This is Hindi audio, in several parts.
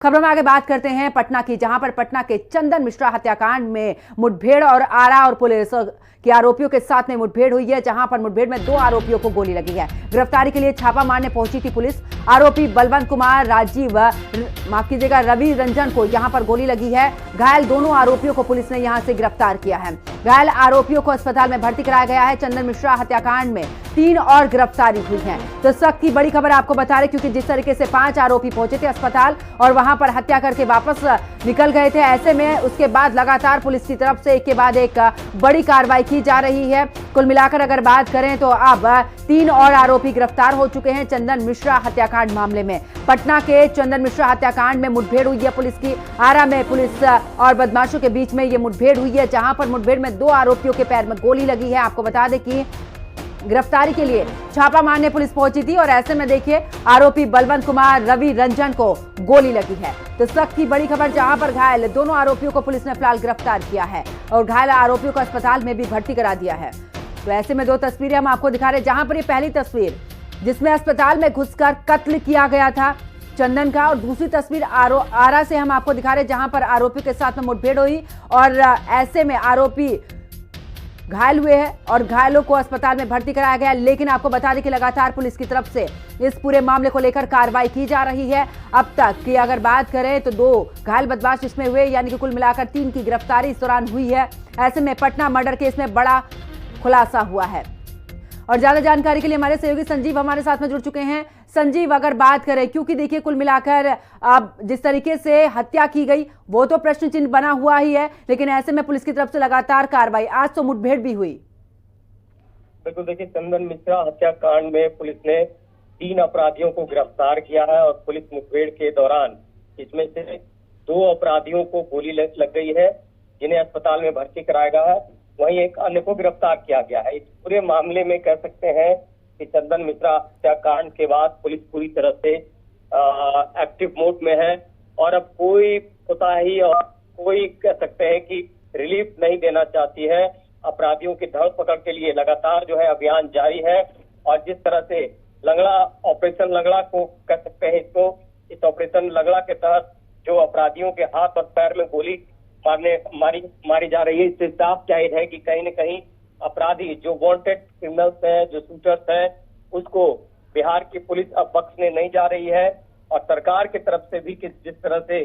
खबरों में आगे बात करते हैं पटना की, जहां पर पटना के चंदन मिश्रा हत्याकांड में मुठभेड़ और आरा और पुलिस के आरोपियों के साथ में मुठभेड़ हुई है, जहां पर मुठभेड़ में 2 आरोपियों को गोली लगी है। गिरफ्तारी के लिए छापा मारने पहुंची थी पुलिस। आरोपी बलवंत कुमार रवि रंजन को यहां पर गोली लगी है। घायल दोनों आरोपियों को पुलिस ने यहां से गिरफ्तार किया है। घायल आरोपियों को अस्पताल में भर्ती कराया गया है। चंदन मिश्रा हत्याकांड में 3 और गिरफ्तारी हुई है। तो सख्त की बड़ी खबर आपको बता रहे, क्योंकि जिस तरीके से 5 आरोपी पहुंचे थे अस्पताल और वहां पर हत्या करके वापस निकल गए थे, ऐसे में उसके बाद लगातार पुलिस की तरफ से एक के बाद एक बड़ी कार्रवाई की जा रही है। कुल मिलाकर अगर बात करें तो अब 3 और आरोपी गिरफ्तार हो चुके हैं चंदन मिश्रा हत्याकांड मामले में। पटना के चंदन मिश्रा हत्याकांड में मुठभेड़ हुई है पुलिस की। आरा में पुलिस और बदमाशों के बीच में यह मुठभेड़ हुई है, जहां पर मुठभेड़ में 2 आरोपियों के पैर में गोली लगी है। आपको बता दें कि गिरफ्तारी के लिए छापा मारने पुलिस पहुंची थी और ऐसे में देखिए आरोपी बलवंत कुमार रवि रंजन को गोली लगी है। तो सख्त की बड़ी खबर, जहां पर घायल दोनों आरोपियों को पुलिस ने फिलहाल गिरफ्तार किया है और घायल आरोपियों को अस्पताल में भी भर्ती करा दिया है। तो ऐसे में 2 तस्वीरें हम आपको दिखा रहे हैं, जहां पर ये पहली तस्वीर जिसमें अस्पताल में घुसकर कत्ल किया गया था चंदन का, और दूसरी तस्वीर आरा से हम आपको दिखा रहे हैं, जहां पर आरोपी के साथ में मुठभेड़ हुई और ऐसे में आरोपी घायल हुए हैं और घायलों को अस्पताल में भर्ती कराया गया। लेकिन आपको बता दें कि लगातार पुलिस की तरफ से इस पूरे मामले को लेकर कार्रवाई की जा रही है। अब तक की अगर बात करें तो 2 घायल बदमाश इसमें हुए, यानी कि कुल मिलाकर 3 की गिरफ्तारी इस दौरान हुई है। ऐसे में पटना मर्डर केस में बड़ा खुलासा हुआ है। और ज्यादा जानकारी के लिए हमारे सहयोगी संजीव हमारे साथ में जुड़ चुके हैं। संजीव, अगर बात करें, क्योंकि देखिए कुल मिलाकर अब जिस तरीके से हत्या की गई वो तो प्रश्न चिन्ह बना हुआ ही है, लेकिन ऐसे में पुलिस की तरफ से लगातार कार्रवाई, आज तो मुठभेड़ भी हुई। बिल्कुल, देखिए चंदन मिश्रा हत्याकांड में पुलिस ने 3 अपराधियों को गिरफ्तार किया है और पुलिस मुठभेड़ के दौरान इसमें से 2 अपराधियों को गोली लग गई है, जिन्हें अस्पताल में भर्ती कराया गया है। वहीं एक अन्य को गिरफ्तार किया गया है। इस पूरे मामले में कह सकते हैं कि चंदन मिश्रा हत्याकांड के बाद पुलिस पूरी तरह से एक्टिव मोड में है और अब कोई कोताही और कोई कह सकते हैं कि रिलीफ नहीं देना चाहती है। अपराधियों की धरपकड़ के लिए लगातार जो है अभियान जारी है और जिस तरह से ऑपरेशन लंगड़ा को कह सकते हैं, इसको इस ऑपरेशन लंगड़ा के तहत जो अपराधियों के हाथ और पैर में गोली मारी जा रही है, इससे साफ जाहिर है कि कहीं न कहीं अपराधी जो वांटेड क्रिमिनल्स हैं, जो शूटर्स हैं, उसको बिहार की पुलिस अब बख्शने नहीं जा रही है। और सरकार की तरफ से भी जिस तरह से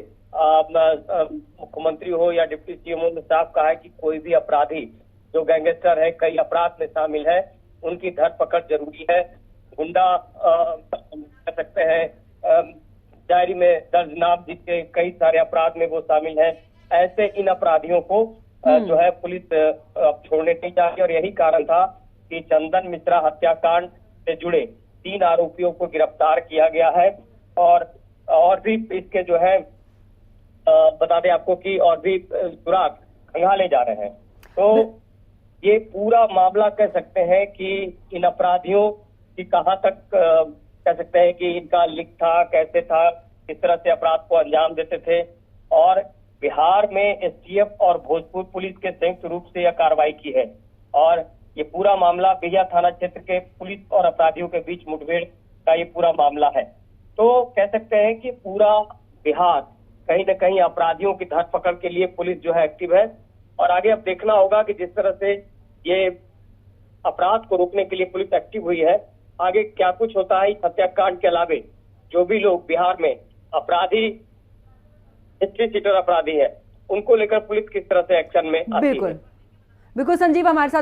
मुख्यमंत्री हो या डिप्टी सीएम ने साफ कहा है कि कोई भी अपराधी जो गैंगस्टर है, कई अपराध में शामिल है, उनकी धरपकड़ जरूरी है। गुंडा कह सकते हैं डायरी में दर्ज नाम जिसके कई सारे अपराध में वो शामिल है, ऐसे इन अपराधियों को जो है पुलिस अब छोड़ने नहीं चाहती और यही कारण था कि चंदन मिश्रा हत्याकांड से जुड़े 3 आरोपियों को गिरफ्तार किया गया है और भी इसके जो है बता दें आपको कि और भी सुराग खंगाले जा रहे हैं। तो ये पूरा मामला कह सकते हैं कि इन अपराधियों की कहां तक कह सकते हैं कि इनका लिंक था, कैसे था, किस तरह से अपराध को अंजाम देते थे। और बिहार में एसटीएफ और भोजपुर पुलिस के संयुक्त रूप से यह कार्रवाई की है और ये पूरा मामला बिहिया थाना क्षेत्र के पुलिस और अपराधियों के बीच मुठभेड़ का ये पूरा मामला है। तो कह सकते हैं कि पूरा बिहार कहीं न कहीं अपराधियों की धरपकड़ के लिए पुलिस जो है एक्टिव है और आगे अब देखना होगा कि जिस तरह से ये अपराध को रोकने के लिए पुलिस एक्टिव हुई है, आगे क्या कुछ होता है। इस हत्याकांड के अलावे जो भी लोग बिहार में अपराधी हिस्ट्री सीटर अपराधी है, उनको लेकर पुलिस किस तरह से एक्शन में आती है। बिल्कुल संजीव हमारे साथ